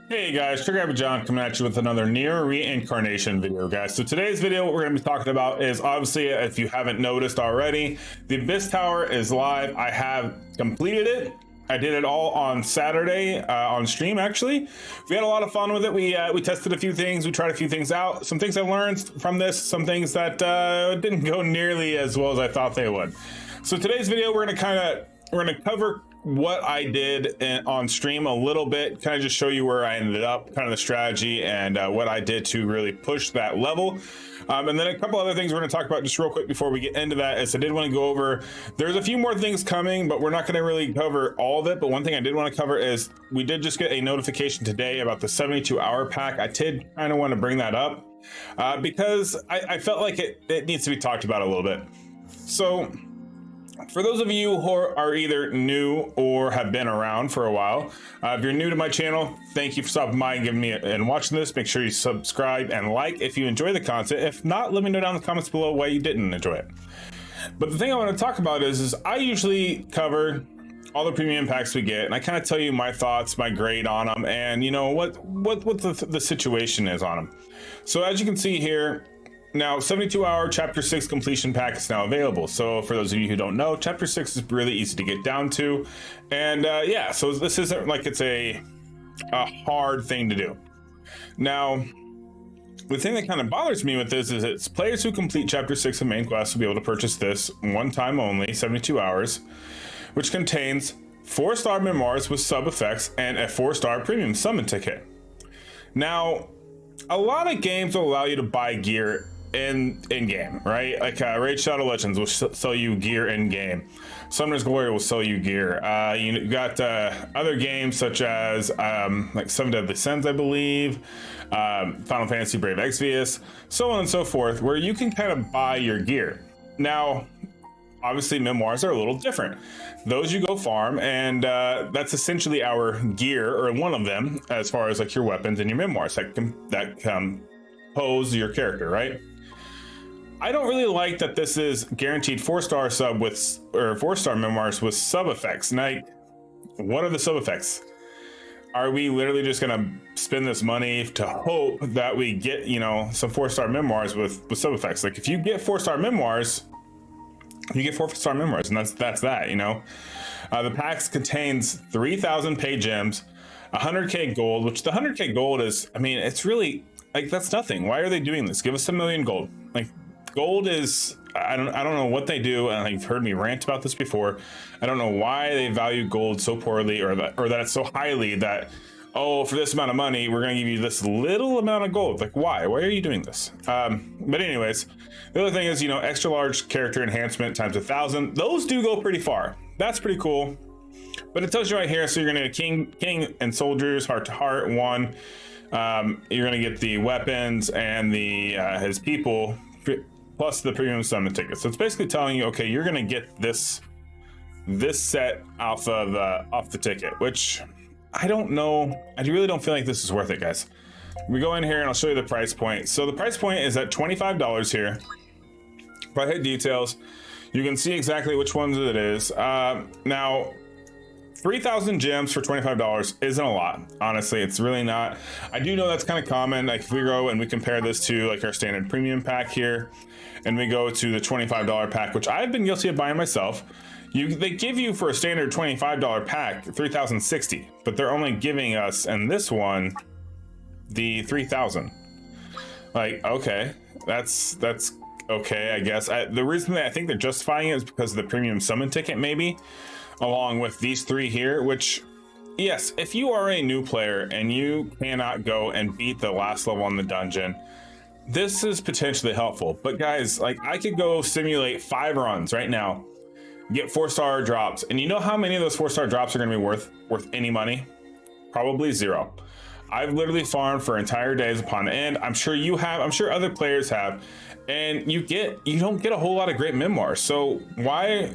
Hey guys, TriggerhappyJon coming at you with another Nier Reincarnation video, guys. So today's video, what we're going to be talking about is, obviously, if you haven't noticed already, the Abyss Tower is live. I have completed it. I did it all on Saturday on stream, actually. We had a lot of fun with it. We tested a few things. We tried a few things out. Some things I learned from this, some things that didn't go nearly as well as I thought they would. So today's video, we're going to cover what I did on stream a little bit, kind of just show you where I ended up, kind of the strategy and what I did to really push that level. And then a couple other things we're going to talk about just real quick before we get into that is I did want to go over, there's a few more things coming, but we're not going to really cover all of it. But one thing I did want to cover is we did just get a notification today about the 72-hour pack. I did kind of want to bring that up because I felt like it needs to be talked about a little bit. So for those of you who are either new or have been around for a while, if you're new to my channel, thank you for stopping by and giving me and watching this. Make sure you subscribe and like if you enjoy the content. If not, let me know down in the comments below why you didn't enjoy it. But the thing I want to talk about is I usually cover all the premium packs we get, and I kind of tell you my thoughts, my grade on them, and you know what the situation is on them. So as you can see here, now, 72-hour Chapter 6 completion pack is now available. So for those of you who don't know, Chapter 6 is really easy to get down to. And yeah, so this isn't like it's a hard thing to do. Now, the thing that kind of bothers me with this is it's players who complete Chapter 6 of main quest will be able to purchase this one time only, 72 hours, which contains 4-star memoirs with sub effects and a 4-star premium summon ticket. Now, a lot of games will allow you to buy gear in game, right? Like Raid Shadow Legends will sell you gear in game. Summoner's Glory will sell you gear. You got other games such as like Seven Deadly Sins, I believe, Final Fantasy Brave Exvius, so on and so forth, where you can kind of buy your gear. Now, obviously, memoirs are a little different. Those you go farm, and that's essentially our gear, or one of them, as far as like your weapons and your memoirs that compose your character, right? I don't really like that this is guaranteed 4-star sub with, or 4-star memoirs with sub effects. Now, what are the sub effects? Are we literally just gonna spend this money to hope that we get, you know, some 4-star memoirs with sub effects? Like if you get 4-star memoirs, you get 4-star memoirs, and that's that, you know. The packs contains 3,000 pay gems, 100k gold, which the 100k gold is, I mean, it's really like, that's nothing. Why are they doing this? Give us 1 million gold. Like, gold is, I don't know what they do, and you've heard me rant about this before. I don't know why they value gold so poorly, or that it's so highly that, oh, for this amount of money, we're gonna give you this little amount of gold. Like, why? Why are you doing this? But anyways, the other thing is, you know, extra large character enhancement times 1,000. Those do go pretty far. That's pretty cool. But it tells you right here, so you're gonna get king and soldiers, heart to heart, 1. You're gonna get the weapons and the his people, plus the premium summon ticket. So it's basically telling you, okay, you're gonna get this set off the ticket, which I don't know. I really don't feel like this is worth it, guys. We go in here and I'll show you the price point. So the price point is at $25 here. If I hit details, you can see exactly which ones it is. Now, 3,000 gems for $25 isn't a lot. Honestly, it's really not. I do know that's kind of common. Like if we go and we compare this to like our standard premium pack here, and we go to the $25 pack, which I've been guilty of buying myself. They give you for a standard $25 pack 3,060, but they're only giving us in this one the 3,000. Like, okay, that's okay, I guess. The reason that I think they're justifying it is because of the premium summon ticket, maybe, along with these 3 here, which, yes, if you are a new player and you cannot go and beat the last level in the dungeon, this is potentially helpful. But guys, like, I could go simulate 5 runs right now, get 4-star drops, and you know how many of those 4-star drops are going to be worth any money? Probably 0. I've literally farmed for entire days upon end. I'm sure you have. I'm sure other players have, and you don't get a whole lot of great memoirs. So why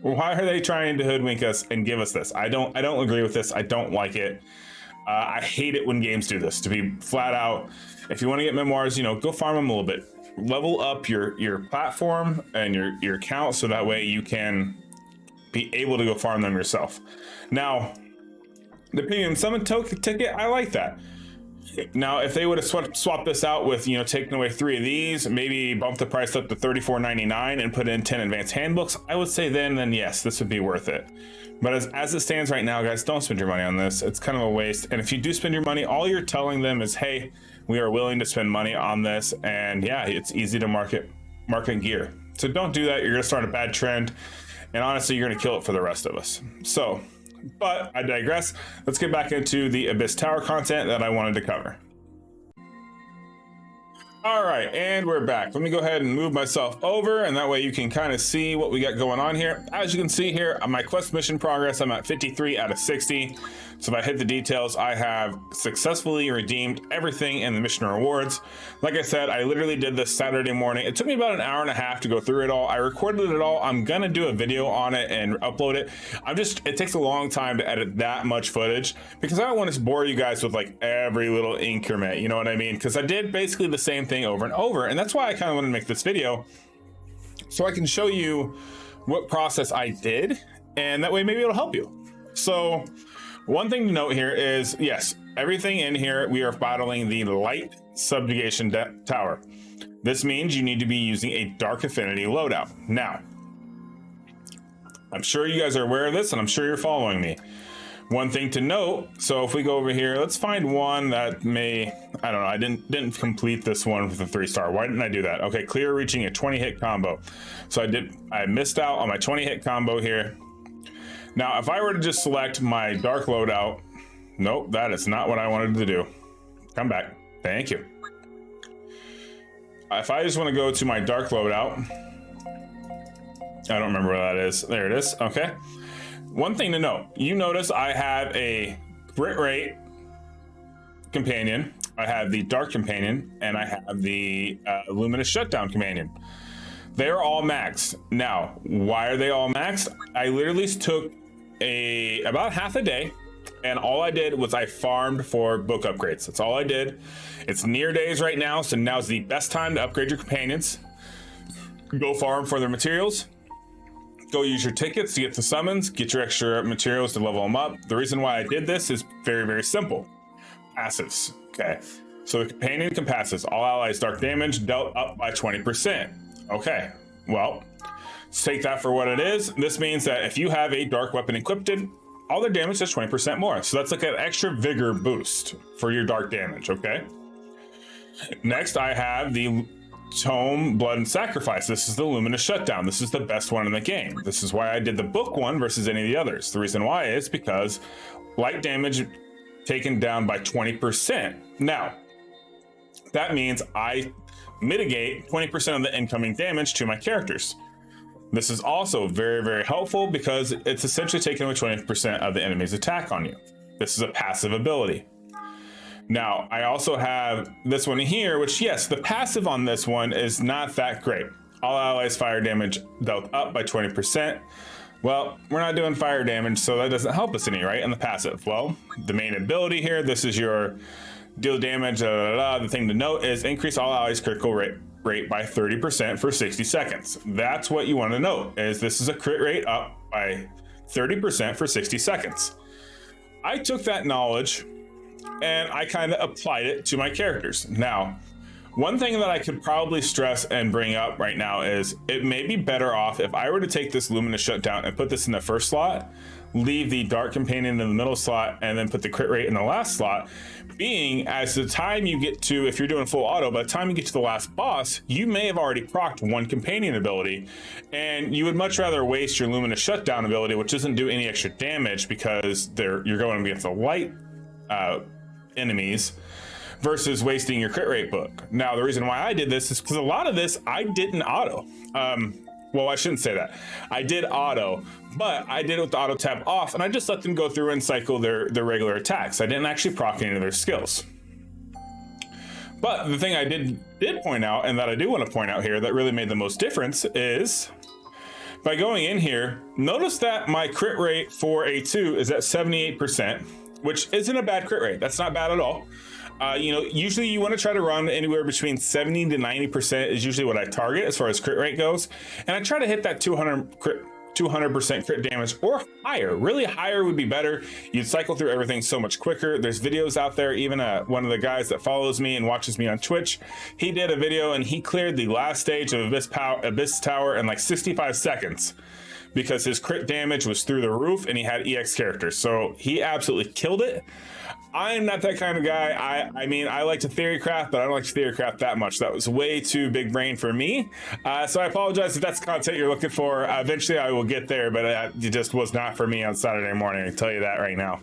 are they trying to hoodwink us and give us this? I don't agree with this. I don't like it. I hate it when games do this, to be flat out. If you want to get memoirs, you know, go farm them a little bit. Level up your platform and your account, so that way you can be able to go farm them yourself. Now, The premium summon ticket, I like that. Now, if they would have swapped this out with, you know, taking away 3 of these, maybe bump the price up to $34.99 and put in 10 advanced handbooks, I would say then yes, this would be worth it. But as it stands right now, guys, don't spend your money on this. It's kind of a waste. And if you do spend your money, all you're telling them is, hey, we are willing to spend money on this. And yeah, it's easy to market gear. So don't do that. You're going to start a bad trend. And honestly, you're going to kill it for the rest of us. So, but I digress. Let's get back into the Abyss Tower content that I wanted to cover. All right, and we're back. Let me go ahead and move myself over, and that way you can kind of see what we got going on here. As you can see here, on my quest mission progress, I'm at 53 out of 60. So if I hit the details, I have successfully redeemed everything in the mission rewards. Like I said, I literally did this Saturday morning. It took me about an hour and a half to go through it all. I recorded it all. I'm gonna do a video on it and upload it. It takes a long time to edit that much footage because I don't want to bore you guys with like every little increment, you know what I mean? Because I did basically the same thing over and over, and that's why I kind of wanted to make this video so I can show you what process I did, and that way maybe it'll help you. So one thing to note here is, yes, everything in here, we are battling the light subjugation tower. This means you need to be using a dark affinity loadout. Now, I'm sure you guys are aware of this, and I'm sure you're following me. One thing to note, so if we go over here, let's find one that may, I don't know, I didn't complete this one with a 3-star. Why didn't I do that? Okay, clear reaching a 20-hit combo. So I missed out on my 20-hit combo here. Now, if I were to just select my dark loadout, nope, that is not what I wanted to do. Come back, thank you. If I just want to go to my dark loadout, I don't remember where that is. There it is, okay. One thing to note, you notice I have a crit rate companion, I have the dark companion, and I have the luminous shutdown companion. They're all maxed. Now, why are they all maxed? I literally took about half a day, and all I did was I farmed for book upgrades. That's all I did. It's near days right now, so now's the best time to upgrade your companions. Go farm for their materials. Go use your tickets to get the summons, get your extra materials to level them up. The reason why I did this is very, very simple. Passives, okay? So the companion can passives. All allies dark damage dealt up by 20%. Okay, well, let's take that for what it is. This means that if you have a dark weapon equipped, all their damage is 20% more. So that's like an extra vigor boost for your dark damage, okay? Next, I have the Tome, Blood, and Sacrifice. This is the Luminous Shutdown. This is the best one in the game. This is why I did the book one versus any of the others. The reason why is because light damage taken down by 20%. Now, that means I mitigate 20% of the incoming damage to my characters. This is also very, very helpful because it's essentially taking away 20% of the enemy's attack on you. This is a passive ability. Now, I also have this one here, which, yes, the passive on this one is not that great. All allies fire damage dealt up by 20%. Well, we're not doing fire damage, so that doesn't help us any, right? And the passive, well, the main ability here, this is your deal damage, The thing to note is increase all allies critical rate by 30% for 60 seconds. That's what you want to note, is this is a crit rate up by 30% for 60 seconds. I took that knowledge and I kind of applied it to my characters. Now, one thing that I could probably stress and bring up right now is it may be better off if I were to take this Luminous Shutdown and put this in the first slot, leave the Dark Companion in the middle slot, and then put the crit rate in the last slot, being as the time you get to, if you're doing full auto, by the time you get to the last boss, you may have already procced one companion ability, and you would much rather waste your Luminous Shutdown ability, which doesn't do any extra damage because you're going against the light enemies, versus wasting your crit rate book. Now, the reason why I did this is because a lot of this I didn't auto. Well, I shouldn't say that. I did auto, but I did it with the auto tab off, and I just let them go through and cycle their regular attacks. I didn't actually proc any of their skills. But the thing I did point out, and that I do want to point out here that really made the most difference is by going in here, notice that my crit rate for A2 is at 78%, which isn't a bad crit rate. That's not bad at all. Usually you want to try to run anywhere between 70 to 90% is usually what I target as far as crit rate goes. And I try to hit that 200 200% crit damage or higher. Really higher would be better. You'd cycle through everything so much quicker. There's videos out there. Even one of the guys that follows me and watches me on Twitch, he did a video and he cleared the last stage of Abyss Tower in like 65 seconds because his crit damage was through the roof and he had EX characters. So he absolutely killed it. I am not that kind of guy. I mean, I like to theorycraft, but I don't like to theorycraft that much. That was way too big brain for me. So I apologize if that's content you're looking for. Eventually I will get there, but it just was not for me on Saturday morning. I can tell you that right now.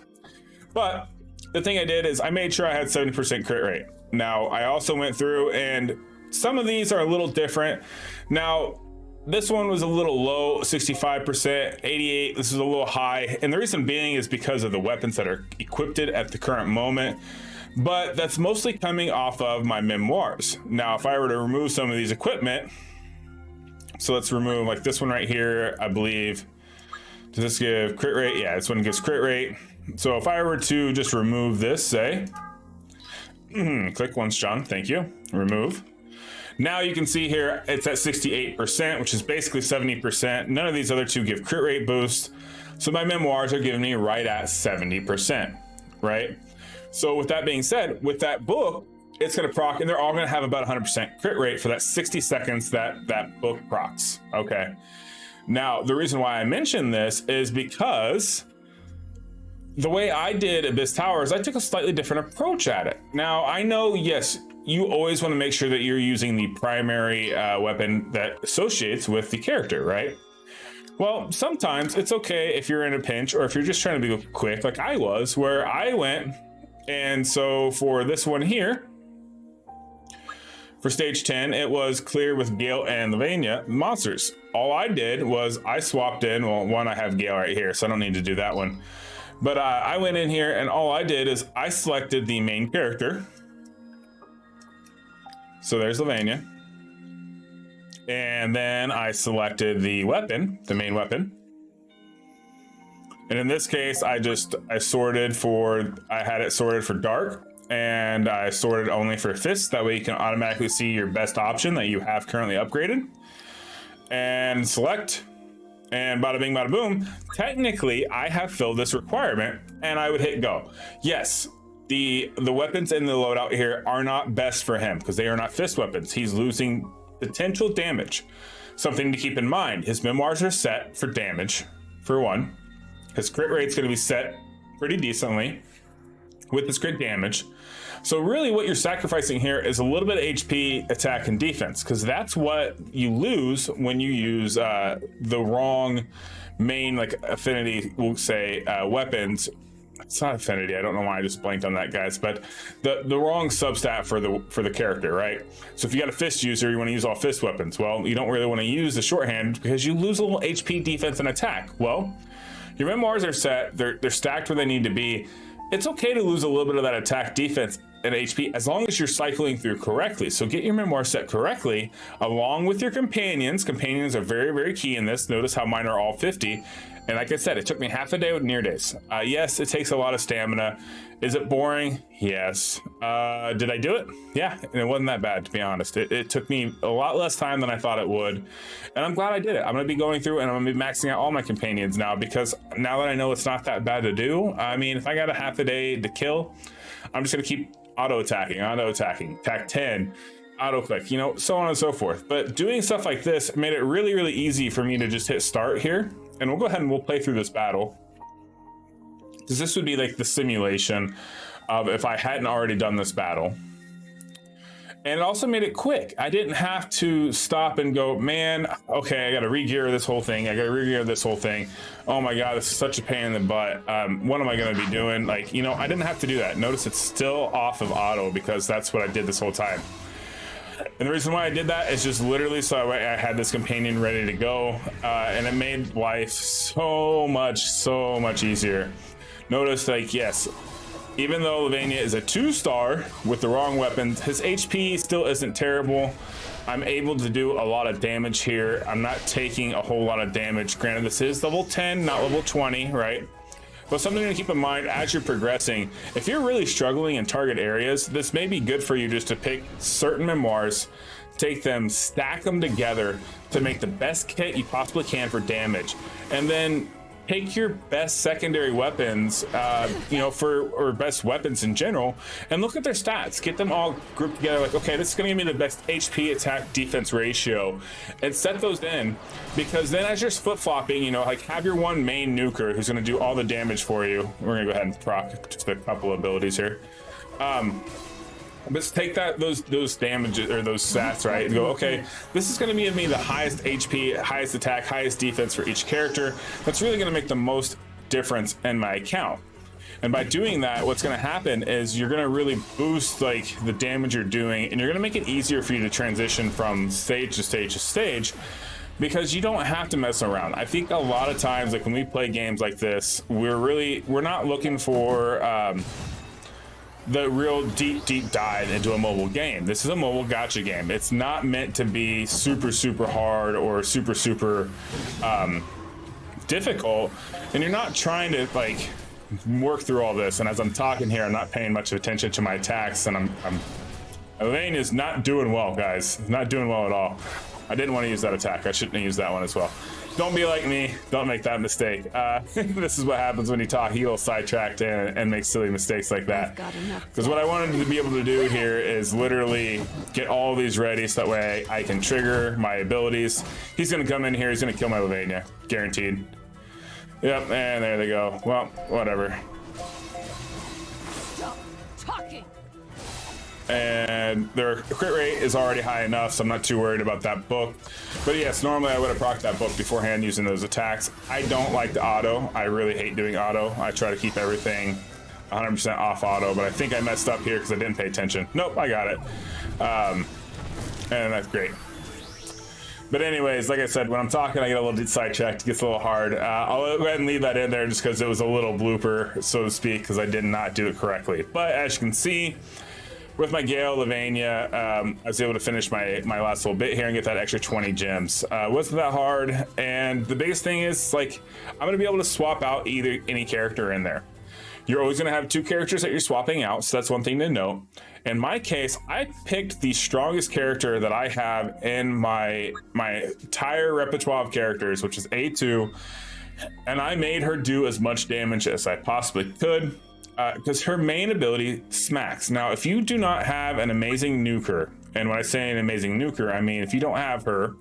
But the thing I did is I made sure I had 70% crit rate. Now, I also went through and some of these are a little different. Now, this one was a little low, 65%, 88. This is a little high. And the reason being is because of the weapons that are equipped at the current moment. But that's mostly coming off of my memoirs. Now, if I were to remove some of these equipment, so let's remove like this one right here, I believe. Does this give crit rate? Yeah, this one gives crit rate. So if I were to just remove this, say, click once, John, thank you, remove. Now you can see here, it's at 68%, which is basically 70%. None of these other two give crit rate boost. So my memoirs are giving me right at 70%, right? So with that being said, with that book, it's gonna proc, and they're all gonna have about 100% crit rate for that 60 seconds that book procs, okay? Now, the reason why I mention this is because the way I did Abyss Towers, I took a slightly different approach at it. Now, I know, yes, you always want to make sure that you're using the primary weapon that associates with the character, right? Well, sometimes it's okay if you're in a pinch or if you're just trying to be quick, like I was, where I went. And so for this one here, for stage 10, it was clear with Gale and Lavania monsters. All I did was I swapped in, well, one, I have Gale right here, so I don't need to do that one. But I went in here and all I did is I selected the main character. So there's Lavania. And then I selected the weapon, the main weapon. And in this case, I had it sorted for dark, and I sorted only for fists. That way you can automatically see your best option that you have currently upgraded. And select, and bada bing, bada boom. Technically, I have filled this requirement, and I would hit go. Yes. The weapons in the loadout here are not best for him because they are not fist weapons. He's losing potential damage. Something to keep in mind, his memoirs are set for damage, for one. His crit rate's going to be set pretty decently with his crit damage. So really what you're sacrificing here is a little bit of HP, attack, and defense, because that's what you lose when you use the wrong main, like affinity, we'll say, weapons. It's not affinity. I don't know why I just blanked on that, guys, but the wrong substat for the character, right? So if you got a fist user, you want to use all fist weapons. Well, you don't really want to use the shorthand because you lose a little HP, defense, and attack. Well, your memoirs are set. They're stacked where they need to be. It's okay to lose a little bit of that attack, defense, and HP as long as you're cycling through correctly. So get your memoir set correctly along with your companions. Companions are very, very key in this. Notice how mine are all 50. And like I said, it took me half a day with Nier days. Yes, it takes a lot of stamina. Is it boring? Yes. Did I do it? Yeah, and it wasn't that bad, to be honest. It took me a lot less time than I thought it would. And I'm glad I did it. I'm gonna be going through and I'm gonna be maxing out all my companions now, because now that I know it's not that bad to do, I mean, if I got a half a day to kill, I'm just gonna keep auto-attacking, attack 10, auto-click, you know, so on and so forth. But doing stuff like this made it really, really easy for me to just hit start here. And we'll go ahead and we'll play through this battle, because this would be like the simulation of if I hadn't already done this battle. And it also made it quick. I didn't have to stop and go, man, okay, I got to re-gear this whole thing. Oh my God, this is such a pain in the butt. What am I going to be doing? Like, you know, I didn't have to do that. Notice it's still off of auto because that's what I did this whole time. And the reason why I did that is just literally so I had this companion ready to go, and it made life so much easier. Notice, like, yes, even though Lavania is a 2-star with the wrong weapons, his HP still isn't terrible. I'm able to do a lot of damage here. I'm not taking a whole lot of damage. Granted, this is level 10, not level 20, right? But something to keep in mind as you're progressing, if you're really struggling in target areas, this may be good for you just to pick certain memoirs, take them, stack them together to make the best kit you possibly can for damage, and then take your best secondary weapons, or best weapons in general, and look at their stats. Get them all grouped together. Like, okay, this is gonna give me the best HP, attack, defense ratio, and set those in. Because then, as you're flip flopping, like have your one main nuker who's gonna do all the damage for you. We're gonna go ahead and proc just a couple abilities here. But take those damages or those stats, right, and go, okay, this is going to give me the highest HP, highest attack, highest defense for each character. That's really going to make the most difference in my account. And by doing that, what's going to happen is you're going to really boost like the damage you're doing, and you're going to make it easier for you to transition from stage to stage to stage, because you don't have to mess around. I think a lot of times, like when we play games like this, we're not looking for the real deep dive into a mobile game. This is a mobile gacha game. It's not meant to be super hard or super difficult, and you're not trying to like work through all this. And as I'm talking here, I'm not paying much attention to my attacks, and Elaine is not doing well, guys. Not doing well at all. I didn't want to use that attack. I shouldn't have used that one as well. Don't be like me. Don't make that mistake. This is what happens when you talk. You get sidetracked and make silly mistakes like that. Because what I wanted to be able to do here is literally get all these ready so that way I can trigger my abilities. He's going to come in here. He's going to kill my Lavinia. Guaranteed. Yep, and there they go. Well, whatever. Stop talking. And their crit rate is already high enough, so I'm not too worried about that book. But yes, normally I would have procced that book beforehand using those attacks. I don't like the auto. I really hate doing auto. I try to keep everything 100% off auto, but I think I messed up here because I didn't pay attention. Nope, I got it. And that's great. But anyways, like I said, when I'm talking, I get a little sidetracked. It gets a little hard. I'll go ahead and leave that in there just because it was a little blooper, so to speak, because I did not do it correctly. But as you can see, with my Gale Lavania, I was able to finish my last little bit here and get that extra 20 gems. Wasn't that hard, and the biggest thing is, like, I'm gonna be able to swap out any character in there. You're always gonna have two characters that you're swapping out, so that's one thing to note. In my case, I picked the strongest character that I have in my entire repertoire of characters, which is A2, and I made her do as much damage as I possibly could. Because her main ability smacks. Now, if you do not have an amazing nuker, and when I say an amazing nuker, I mean if you don't have her,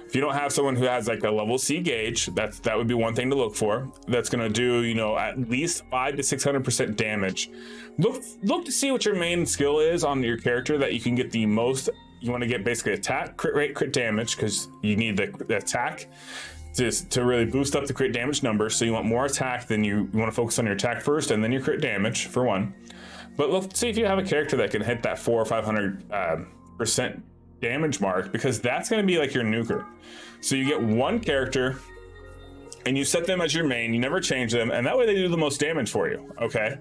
if you don't have someone who has like a level C gauge, that would be one thing to look for. That's gonna do, at least 500 to 600% damage. Look to see what your main skill is on your character that you can get the most. You want to get basically attack, crit rate, crit damage, because you need the attack to really boost up the crit damage number. So you want more attack, than you want to focus on your attack first and then your crit damage for one. But let's see if you have a character that can hit that 400 or 500% damage mark, because that's going to be like your nuker. So you get one character and you set them as your main, you never change them, and that way they do the most damage for you. Okay,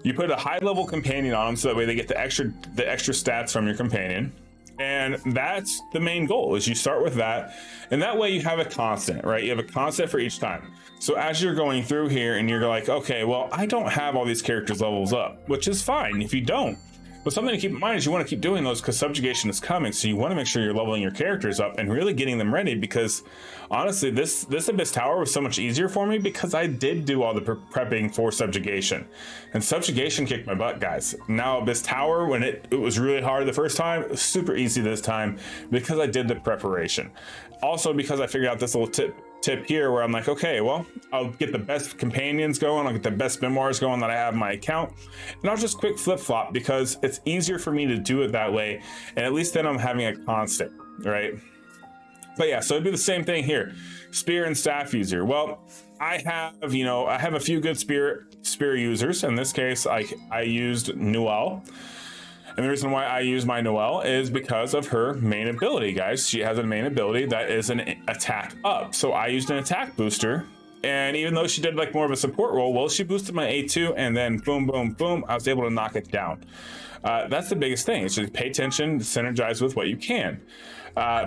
you put a high level companion on them so that way they get the extra stats from your companion. And that's the main goal, is you start with that, and that way you have a constant, right? You have a constant for each time. So as you're going through here and you're like, okay, well, I don't have all these characters levels up, which is fine if you don't. But something to keep in mind is you want to keep doing those because subjugation is coming. So you want to make sure you're leveling your characters up and really getting them ready, because honestly, this Abyss Tower was so much easier for me because I did do all the prepping for subjugation, and subjugation kicked my butt, guys. Now Abyss Tower, when it was really hard the first time, it was super easy this time because I did the preparation. Also because I figured out this little tip here where I'm like, okay, well, I'll get the best companions going, I'll get the best memoirs going that I have in my account, and I'll just quick flip flop because it's easier for me to do it that way, and at least then I'm having a constant, right? But yeah, so it'd be the same thing here. Spear and staff user. Well, I have a few good spear users. In this case, I used Noelle. And the reason why I use my Noelle is because of her main ability, guys. She has a main ability that is an attack up. So I used an attack booster And even though she did like more of a support role, well, she boosted my A2, and then boom, boom, boom, I was able to knock it down. That's the biggest thing. It's just pay attention, synergize with what you can.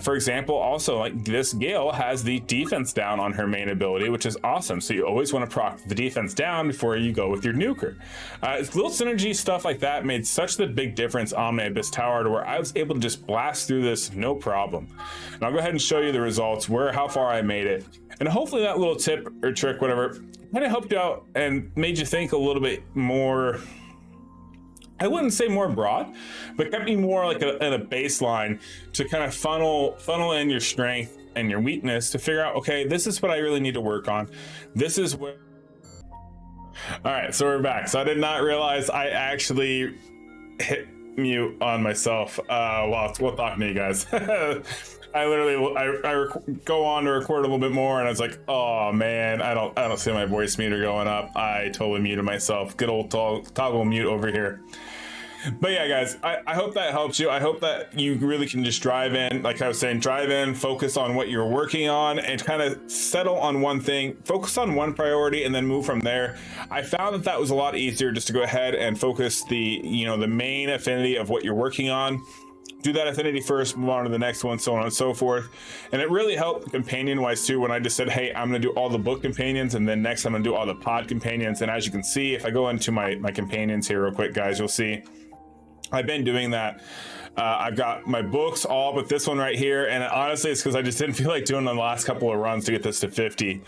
For example, also like this Gale has the defense down on her main ability, which is awesome. So you always want to proc the defense down before you go with your nuker. Little synergy stuff like that made such the big difference on my Abyss Tower to where I was able to just blast through this no problem. And I'll go ahead and show you the results, how far I made it. And hopefully that little tip or trick, whatever, kind of helped you out and made you think a little bit more, I wouldn't say more broad, but kept me more like at a baseline to kind of funnel in your strength and your weakness to figure out, okay, this is what I really need to work on. This is where. All right, so we're back. So I did not realize I actually hit mute on myself while talking to you guys. I literally, I go on to record a little bit more, and I was like, oh man, I don't see my voice meter going up. I totally muted myself. Good old toggle mute over here. But yeah, guys, I hope that helps you. I hope that you really can just drive in, like I was saying, drive in, focus on what you're working on, and kind of settle on one thing, focus on one priority, and then move from there. I found that was a lot easier just to go ahead and focus the main affinity of what you're working on. Do that affinity first, move on to the next one, so on and so forth. And it really helped companion wise too, when I just said, hey, I'm gonna do all the book companions, and then next I'm gonna do all the pod companions. And as you can see, if I go into my companions here real quick, guys, you'll see I've been doing that. I've got my books all but this one right here, and honestly it's because I just didn't feel like doing the last couple of runs to get this to 50.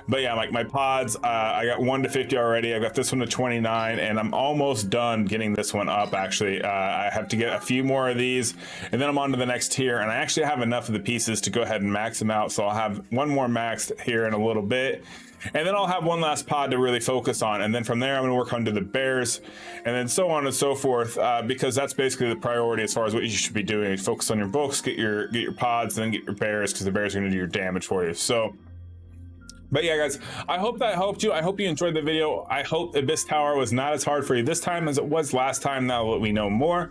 But yeah, like my pods, I got 1 to 50 already. I got this one to 29, and I'm almost done getting this one up. Actually, I have to get a few more of these, and then I'm on to the next tier, and I actually have enough of the pieces to go ahead and max them out. So I'll have one more maxed here in a little bit, and then I'll have one last pod to really focus on, and then from there I'm going to work onto the bears, and then so on and so forth, because that's basically the priority as far as what you should be doing. Focus on your books, get your pods, and then get your bears, because the bears are going to do your damage for you. So but yeah, guys, I hope that helped you. I hope you enjoyed the video. I hope Abyss Tower was not as hard for you this time as it was last time, now that we know more.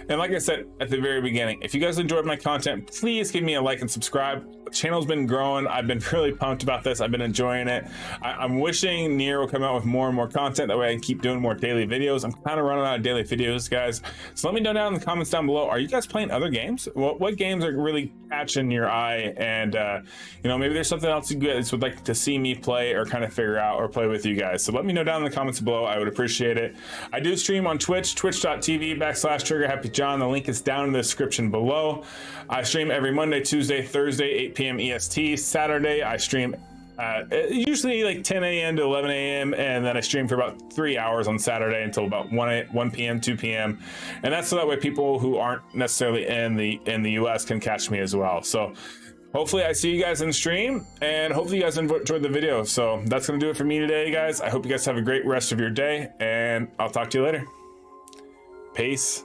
And like I said at the very beginning, if you guys enjoyed my content, please give me a like and subscribe. The channel's been growing. I've been really pumped about this. I've been enjoying it. I'm wishing Nier will come out with more and more content. That way I can keep doing more daily videos. I'm kind of running out of daily videos, guys. So let me know down in the comments down below. Are you guys playing other games? What games are really catching your eye? And maybe there's something else you guys would like to see me play or kind of figure out or play with you guys. So let me know down in the comments below. I would appreciate it. I do stream on Twitch, twitch.tv/TriggerhappyJon. The link is down in the description below. I stream every Monday, Tuesday, Thursday, 8 p.m. EST. Saturday, I stream usually like 10 a.m. to 11 a.m. and then I stream for about 3 hours on Saturday until about 1 p.m., 2 p.m. And that's so that way people who aren't necessarily in the US can catch me as well. So hopefully I see you guys in stream, and hopefully you guys enjoyed the video. So that's going to do it for me today, guys. I hope you guys have a great rest of your day, and I'll talk to you later. Peace.